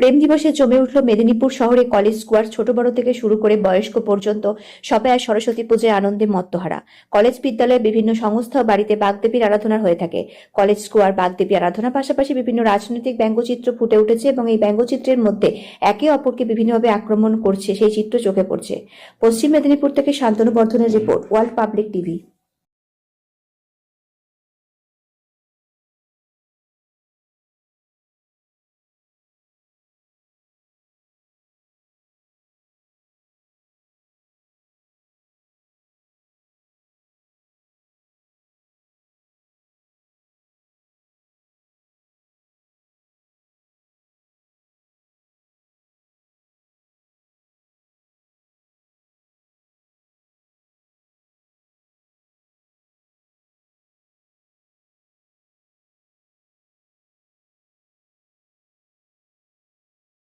প্রেম দিবসে জমে উঠল মেদিনীপুর শহরে কলেজ স্কোয়ার। ছোট বড় থেকে শুরু করে বয়স্ক পর্যন্ত সবাই আজ সরস্বতী পূজায় আনন্দে মত্তহারা। কলেজ বিদ্যালয়ে বিভিন্ন সংস্থা ও বাড়িতে বাগদেবীর আরাধনা হয়ে থাকে। কলেজ স্কোয়ার বাগদেবী আরাধনার পাশাপাশি বিভিন্ন রাজনৈতিক ব্যঙ্গচিত্র ফুটে উঠেছে এবং এই ব্যঙ্গচিত্রের মধ্যে একে অপরকে বিভিন্নভাবে আক্রমণ করছে সেই চিত্র চোখে পড়ছে। পশ্চিম মেদিনীপুর থেকে শান্তনু বর্ধনের রিপোর্ট, ওয়ার্ল্ড পাবলিক টিভি।